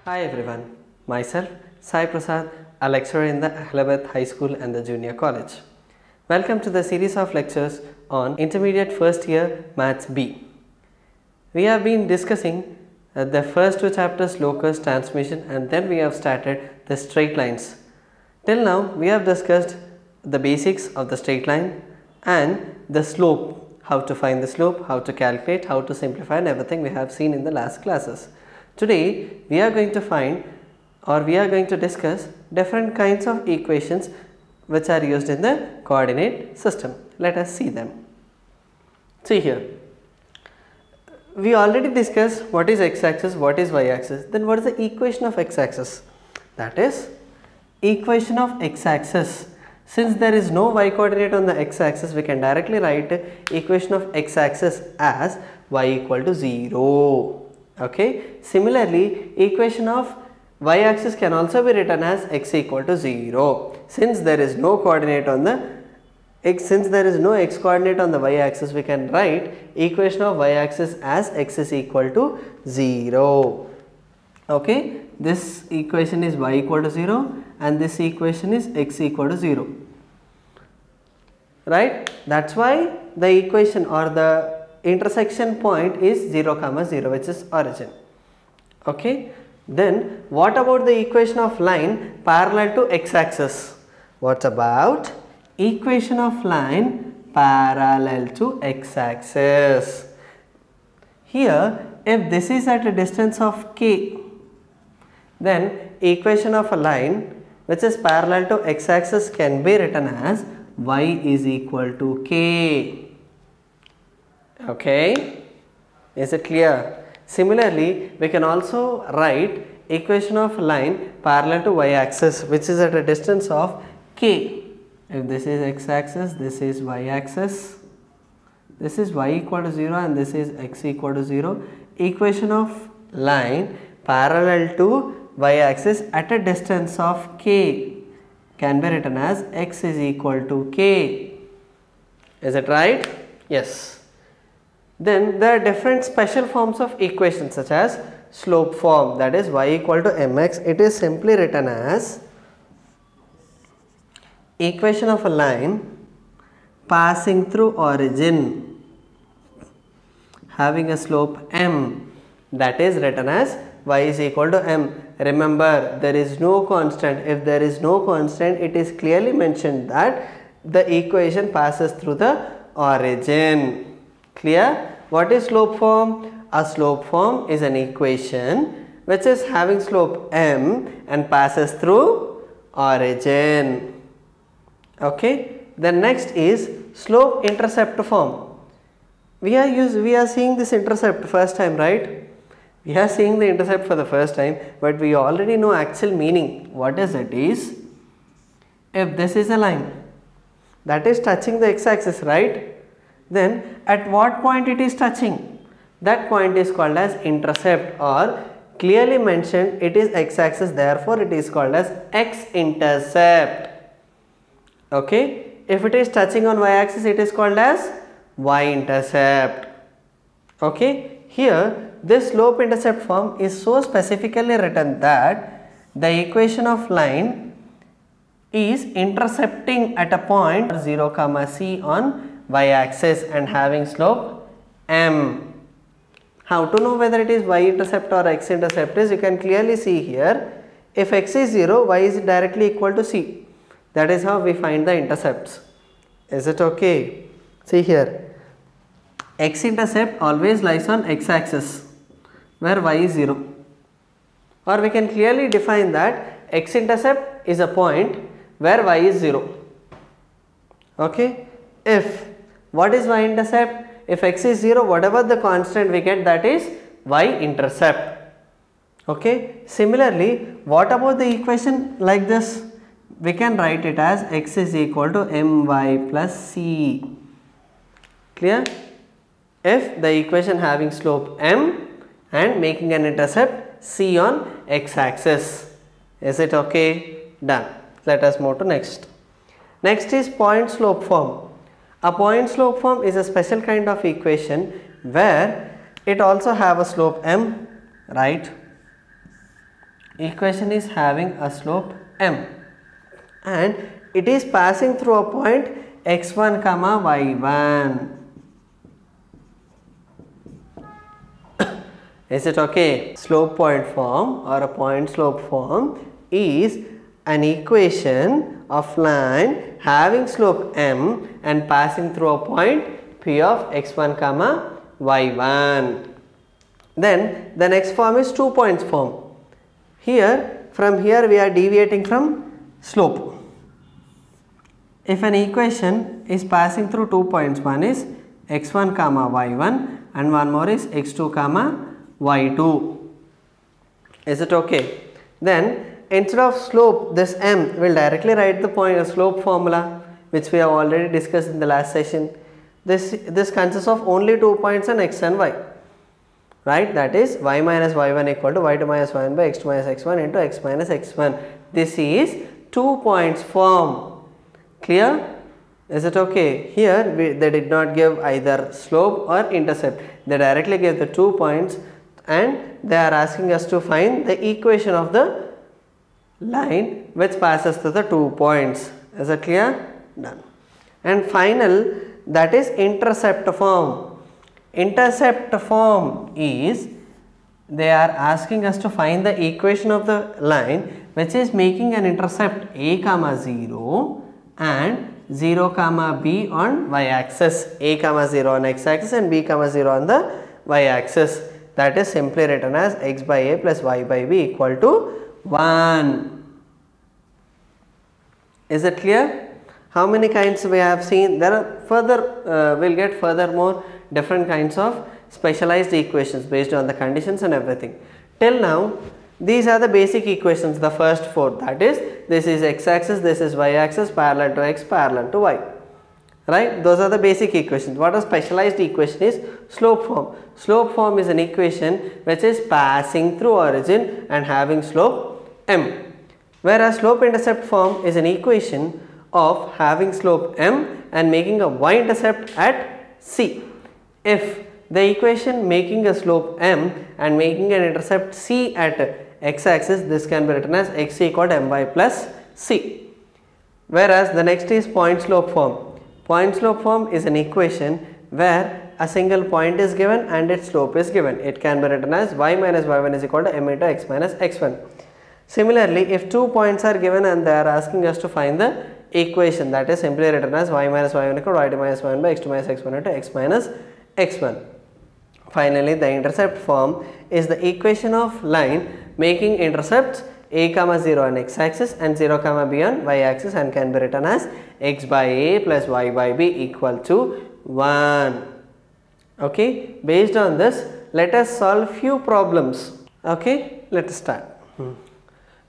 Hi everyone, myself Sai Prasad, a lecturer in the Allahabad High School and the Junior College. Welcome to the series of lectures on Intermediate First Year Maths B. We have been discussing the first two chapters, locus, transmission, and then we have started the straight lines. Till now we have discussed the basics of the straight line and the slope, how to find the slope, how to calculate, how to simplify, and everything we have seen in the last classes. Today we are going to find or we are going to discuss different kinds of equations which are used in the coordinate system. Let us see them. See here, we already discussed what is x-axis, what is y-axis. Then what is the equation of x-axis? That is equation of x-axis. Since there is no y coordinate on the x-axis, we can directly write equation of x-axis as y equal to 0. Okay. X equation of y-axis can also be written as x equal to 0. Since there is no coordinate on the since there is no x coordinate on the y-axis, we can write equation of y-axis as x is equal to 0. Okay. This equation is y equal to 0 and this equation is x equal to 0. Right. That's why the equation or the intersection point is 0, 0, which is origin. Okay. Then what about the equation of line parallel to x-axis? What about equation of line parallel to x-axis? Here, if this is at a distance of k, then equation of a line which is parallel to x-axis can be written as y is equal to k. Okay, is it clear? Similarly, we can also write equation of line parallel to y-axis which is at a distance of k. If this is x-axis, this is y-axis, this is y equal to 0 and this is x equal to 0. Equation of line parallel to y-axis at a distance of k can be written as x is equal to k. Is it right? Yes. Then there are different special forms of equations such as slope form, that is y equal to mx. It is simply written as equation of a line passing through origin having a slope m, that is written as y is equal to m. Remember, there is no constant. If there is no constant, it is clearly mentioned that the equation passes through the origin. Clear? What is slope form? A slope form is an equation which is having slope m and passes through origin. Okay. Then next is slope intercept form. We are seeing this intercept first time, right? We are seeing the intercept for the first time, but we already know actual meaning. What is it? Is if this is a line that is touching the x-axis, right? Then at what point it is touching? That point is called as intercept, or clearly mentioned it is x-axis, therefore it is called as x-intercept. Okay. If it is touching on y-axis, it is called as y-intercept. Okay. Here this slope intercept form is so specifically written that the equation of line is intercepting at a point 0, c on y-axis and having slope m. How to know whether it is y-intercept or x-intercept is, you can clearly see here, if x is 0, y is directly equal to c. That is how we find the intercepts. Is it okay? See here, x-intercept always lies on x-axis where y is 0, or we can clearly define that x-intercept is a point where y is 0. Okay. If what is y-intercept? If x is 0, whatever the constant we get, that is y-intercept. Okay. Similarly, what about the equation like this? We can write it as x is equal to my plus c. Clear? If the equation having slope m and making an intercept c on x-axis. Is it okay? Done. Let us move to next. Next is point slope form. A point slope form is a special kind of equation where it also have a slope m, right? equation is having a slope m and it is passing through a point x1 comma y1. Is it okay? Slope point form or a point slope form is an equation of line having slope m and passing through a point p of x1 comma y1. Then the next form is 2 points form. Here, from here we are deviating from slope. If an equation is passing through 2 points, one is x1 comma y1 and one more is x2 comma y2. Is it okay? Then instead of slope, this m will directly write the point slope formula which we have already discussed in the last session. This consists of only 2 points on x and y, right? That is y minus y1 equal to y2 minus y1 by x2 minus x1 into x minus x1. This is 2 points form. Clear? Is it okay? Here they did not give either slope or intercept. They directly gave the 2 points and they are asking us to find the equation of the line which passes through the 2 points. Is it clear? Done. And final, that is intercept form. Intercept form is they are asking us to find the equation of the line which is making an intercept a comma 0 and 0 comma b on y axis. A comma 0 on x axis and b comma 0 on the y axis. That is simply written as x by a plus y by b equal to 1. Is it clear? How many kinds we have seen? There are further, we'll get furthermore different kinds of specialized equations based on the conditions and everything. Till now, these are the basic equations, the first 4. That is, this is x axis, this is y axis, parallel to x, parallel to y. Right? Those are the basic equations. What a specialized equation is? Slope form. Slope form is an equation which is passing through origin and having slope m. Whereas slope intercept form is an equation of having slope m and making a y-intercept at c. If the equation making a slope m and making an intercept c at x-axis, this can be written as x equal to my plus c. Whereas the next is point slope form. Point slope form is an equation where a single point is given and its slope is given. It can be written as y minus y1 is equal to m into x minus x1. Similarly, if 2 points are given and they are asking us to find the equation, that is simply written as y minus y1 equal to y2 minus y1 by x2 minus x1 into x minus x1. Finally, the intercept form is the equation of line making intercepts a comma 0 on x axis and 0 comma b on y axis and can be written as x by a plus y by b equal to 1. Okay, based on this, let us solve few problems. Okay, let us start.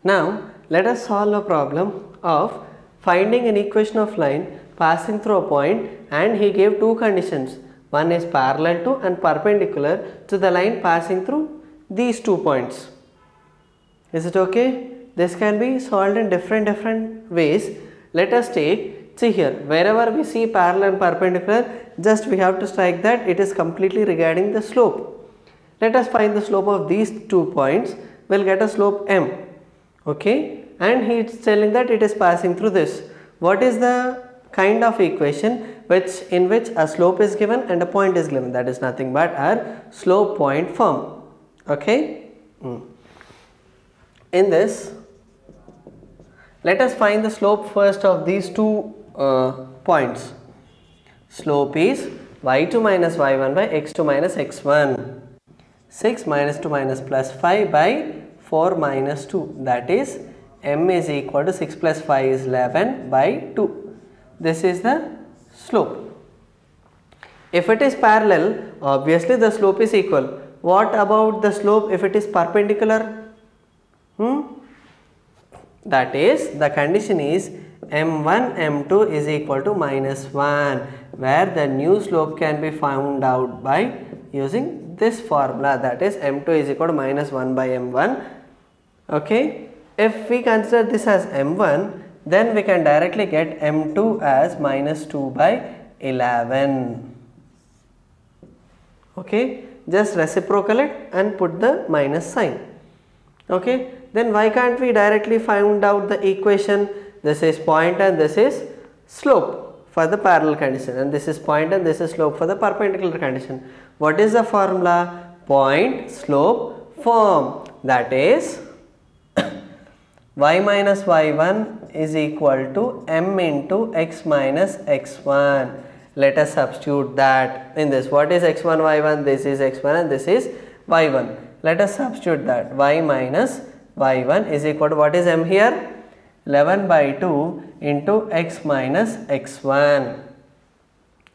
Now, let us solve a problem of finding an equation of line passing through a point, and he gave 2 conditions. One is parallel to and perpendicular to the line passing through these 2 points. Is it okay? This can be solved in different ways. Let us take, see here, wherever we see parallel and perpendicular, just we have to strike that it is completely regarding the slope. Let us find the slope of these 2 points. We'll get a slope m. Okay, and he is telling that it is passing through this. What is the kind of equation in which a slope is given and a point is given? That is nothing but our slope point form. Okay. In this, let us find the slope first of these 2 points. Slope is y2 minus y1 by x2 minus x1. 6 minus 2 minus plus 5 by 4 minus 2. That is, m is equal to 6 plus 5 is 11 by 2. This is the slope. If it is parallel, obviously the slope is equal. What about the slope if it is perpendicular? That is, the condition is m1 m2 is equal to minus 1, where the new slope can be found out by using this formula, that is m2 is equal to minus 1 by m1. Okay, if we consider this as m1, then we can directly get m2 as minus 2 by 11. Okay, just reciprocal it and put the minus sign. Okay, then why can't we directly find out the equation? This is point and this is slope for the parallel condition, and this is point and this is slope for the perpendicular condition. What is the formula? Point slope form, that is y minus y1 is equal to m into x minus x1. Let us substitute that in this. What is x1 y1? This is x1 and this is y1. Let us substitute that. Y minus y1 is equal to, what is m here? 11 by 2 into x minus x1.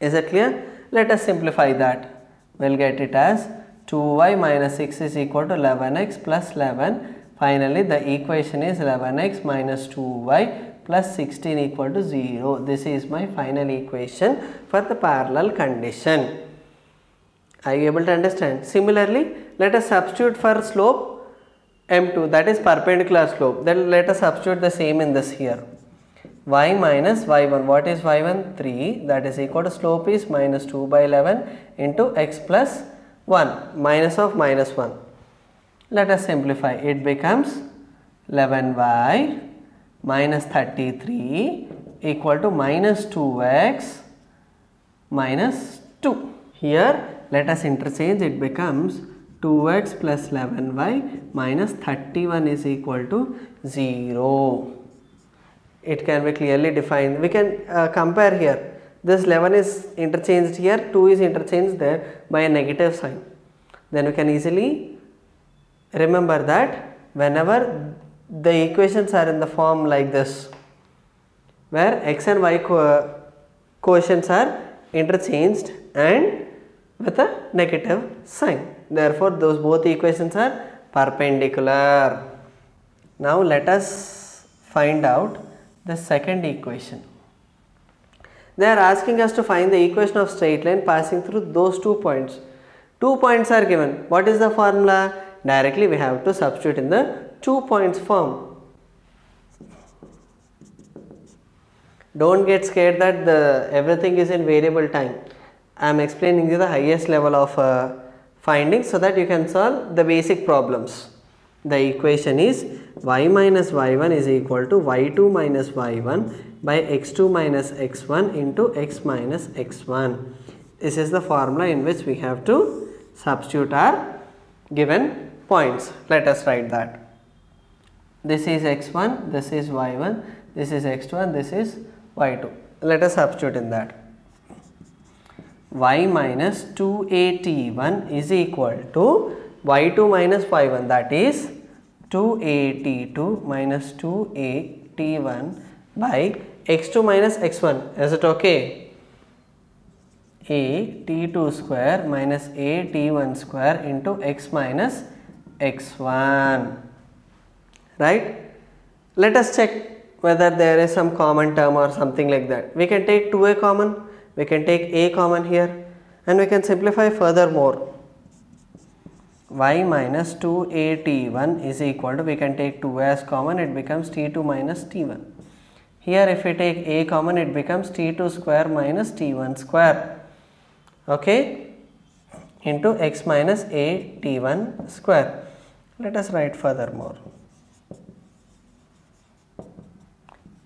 Is it clear? Let us simplify that. We will get it as 2y minus 6 is equal to 11x plus 11. Finally, the equation is 11x minus 2y plus 16 equal to 0. This is my final equation for the parallel condition. Are you able to understand? Similarly, let us substitute for slope m2, that is perpendicular slope. Then let us substitute the same in this here. Y minus y1. What is y1? 3. That is equal to, slope is minus 2 by 11 into x plus 1, minus of minus 1. Let us simplify. It becomes 11y minus 33 equal to minus 2x minus 2. Here let us interchange. It becomes 2x plus 11y minus 31 is equal to 0. It can be clearly defined. We can compare here. This 11 is interchanged here, 2 is interchanged there by a negative sign. Then we can easily remember that whenever the equations are in the form like this, where x and y coefficients are interchanged and with a negative sign. Therefore, those both equations are perpendicular. Now, let us find out the second equation. They are asking us to find the equation of straight line passing through those 2 points. 2 points are given. What is the formula? Directly we have to substitute in the 2 points form. Don't get scared that everything is in variable time. I am explaining you the highest level of findings so that you can solve the basic problems. The equation is y minus y1 is equal to y2 minus y1 by x2 minus x1 into x minus x1. This is the formula in which we have to substitute our given points. Let us write that. This is x1, this is y1, this is x2 and this is y2. Let us substitute in that. Y minus 2at1 is equal to y2 minus y1, that is 2at2 minus 2at1 by x2 minus x1. Is it okay? A t2 square minus a t1 square into x minus x1. Right? Let us check whether there is some common term or something like that. We can take 2a common, we can take a common here, and we can simplify furthermore. Y minus 2at1 is equal to, we can take 2 as common, it becomes t2 minus t1. Here if we take a common, it becomes t2 square minus t1 square. Okay, into x minus a t1 square. Let us write furthermore.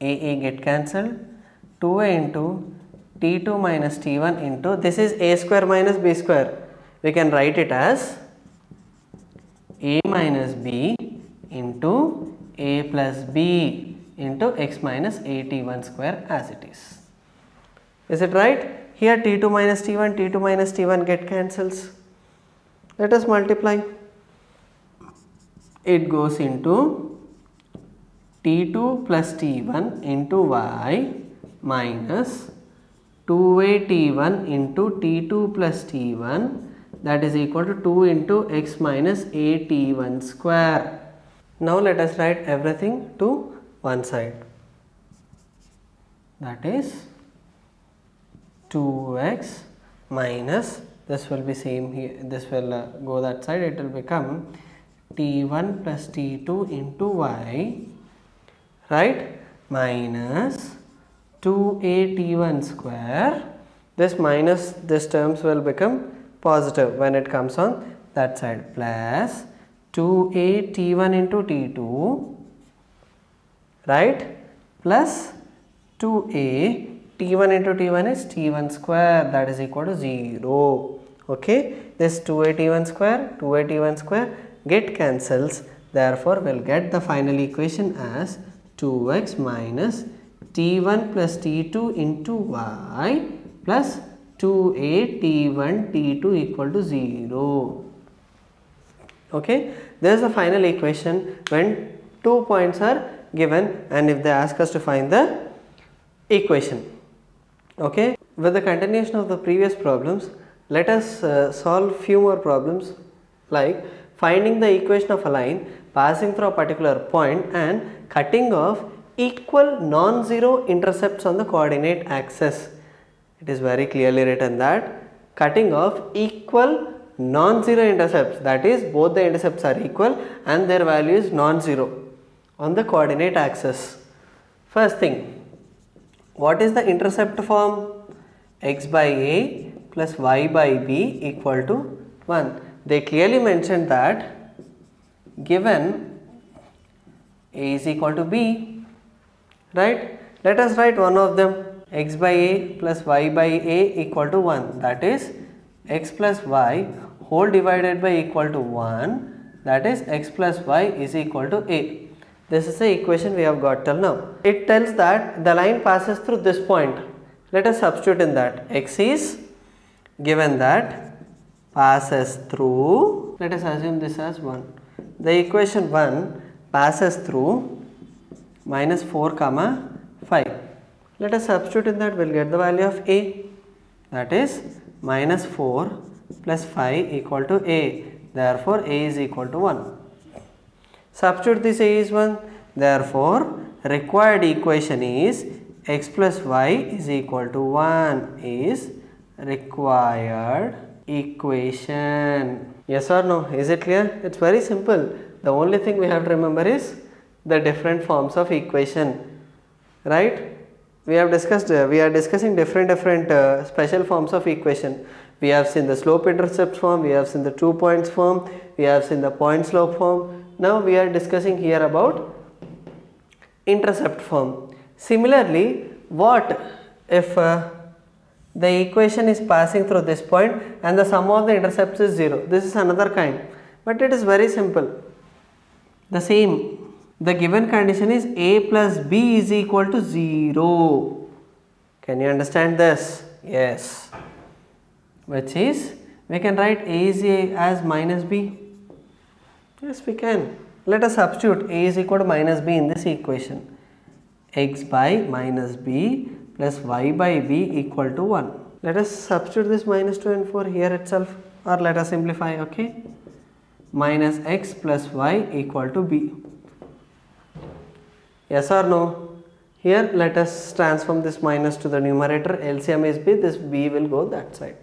A get cancelled, 2a into t2 minus t1 into, this is a square minus b square. We can write it as a minus b into a plus b into x minus a t1 square as it is. Is it right? Here t2 minus t1 get cancels. Let us multiply. It goes into t2 plus t1 into y minus 2a t1 into t2 plus t1, that is equal to 2 into x minus a t1 square. Now let us write everything to one side. That is 2x minus, this will be same here, this will go that side, it will become t1 plus t2 into y, right, minus 2a t1 square. This minus this terms will become positive when it comes on that side, plus 2a t1 into t2, right, plus 2a t1 into t1 is t1 square, that is equal to 0. Okay, this 2a t1 square, 2a t1 square get cancels, therefore we will get the final equation as 2x minus t1 plus t2 into y plus 2a t1 t2 equal to 0. Okay, there is the final equation when 2 points are given and if they ask us to find the equation. Okay, with the continuation of the previous problems, let us solve few more problems like finding the equation of a line passing through a particular point and cutting off equal non-zero intercepts on the coordinate axis. It is very clearly written that cutting off equal non-zero intercepts, that is both the intercepts are equal and their value is non-zero on the coordinate axis. First thing, what is the intercept form? X by a plus y by b equal to 1. They clearly mentioned that given a is equal to b, right? Let us write one of them. X by a plus y by a equal to 1, that is x plus y whole divided by equal to 1, that is x plus y is equal to a. This is the equation we have got till now. It tells that the line passes through this point. Let us substitute in that. X is given that passes through, let us assume this as 1. The equation 1 passes through minus 4 comma 5. Let us substitute in that, we will get the value of a, that is minus 4 plus 5 equal to a. Therefore, a is equal to 1. Substitute this a is 1. Therefore, required equation is x plus y is equal to 1 is required equation. Yes or no? Is it clear? It's very simple. The only thing we have to remember is the different forms of equation, right? We are discussing different special forms of equation. We have seen the slope intercept form, we have seen the 2 points form, we have seen the point slope form. Now we are discussing here about intercept form. Similarly, what if the equation is passing through this point and the sum of the intercepts is 0? This is another kind, but it is very simple. The same. The given condition is a plus b is equal to 0. Can you understand this? Yes. Which is, we can write a is as minus b. Yes, we can. Let us substitute a is equal to minus b in this equation. X by minus b plus y by b equal to 1. Let us substitute this minus 2 and 4 here itself, or let us simplify, okay. Minus x plus y equal to b. Yes or no? Here let us transform this minus to the numerator. LCM is b, this b will go that side.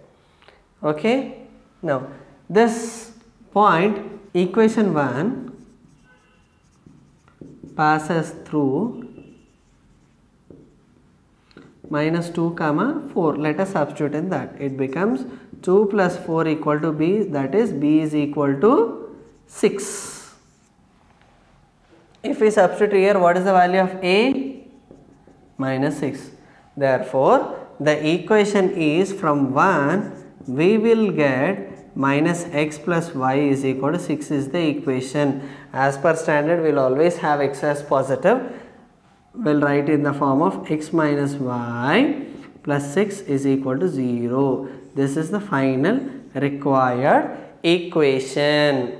Okay. Now this point, equation 1 passes through minus 2 comma 4. Let us substitute in that. It becomes 2 plus 4 equal to b, that is b is equal to 6. If we substitute here, what is the value of a? Minus 6. Therefore, the equation is from 1 we will get minus x plus y is equal to 6 is the equation. As per standard, we will always have x as positive. We will write in the form of x minus y plus 6 is equal to 0. This is the final required equation.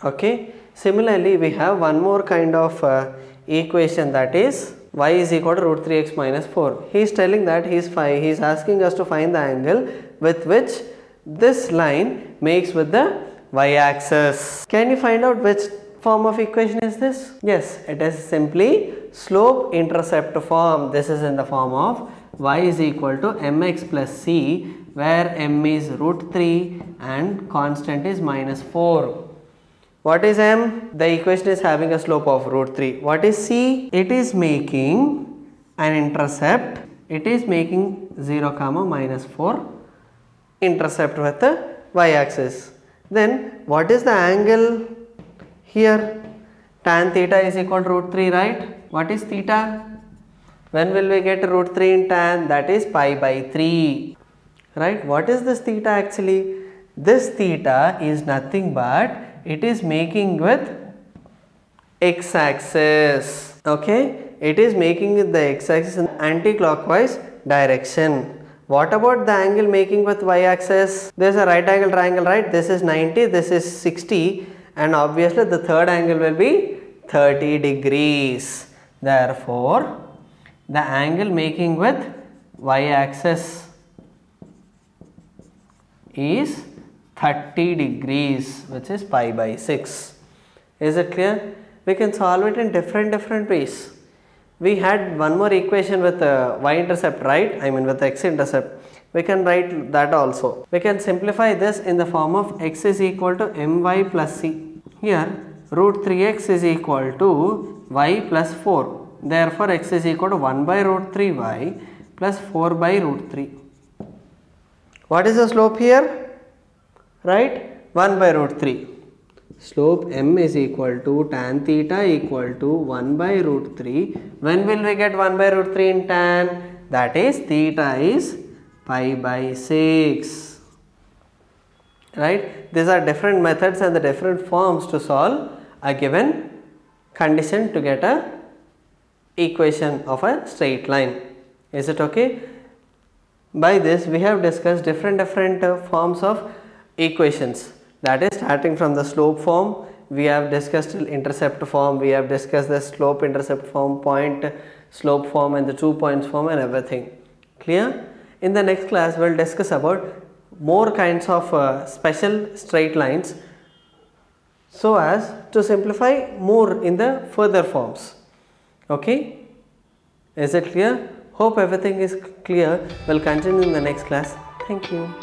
Okay. Similarly, we have one more kind of equation, that is y is equal to root 3x minus 4. He is telling that he is asking us to find the angle with which this line makes with the y axis. Can you find out which form of equation is this? Yes, it is simply slope intercept form. This is in the form of y is equal to mx plus c, where m is root 3 and constant is minus 4. What is m? The equation is having a slope of root 3. What is c? It is making an intercept. It is making 0 comma minus 4 intercept with the y axis. Then what is the angle? Here tan theta is equal to root 3, right? What is theta? When will we get root 3 in tan? That is pi by 3. Right? What is this theta actually? This theta is nothing but it is making with x-axis. Okay? It is making with the x-axis in anti-clockwise direction. What about the angle making with y-axis? There is a right angle triangle, right? This is 90, this is 60, and obviously the third angle will be 30 degrees. Therefore, the angle making with y-axis is 30 degrees, which is pi by 6. Is it clear? We can solve it in different ways. We had one more equation with y-intercept, right? I mean with x-intercept. We can write that also. We can simplify this in the form of x is equal to my plus c. Here root 3x is equal to y plus 4. Therefore, x is equal to 1 by root 3y plus 4 by root 3. What is the slope here? Right? 1 by root 3. Slope m is equal to tan theta equal to 1 by root 3. When will we get 1 by root 3 in tan? That is theta is pi by 6. Right? These are different methods and the different forms to solve a given condition to get a equation of a straight line. Is it okay? By this we have discussed different forms of equations. That is starting from the slope form, we have discussed intercept form, we have discussed the slope intercept form, point slope form and the 2 points form and everything. Clear? In the next class we will discuss about more kinds of special straight lines so as to simplify more in the further forms. Okay? Is it clear? Hope everything is clear. We will continue in the next class. Thank you.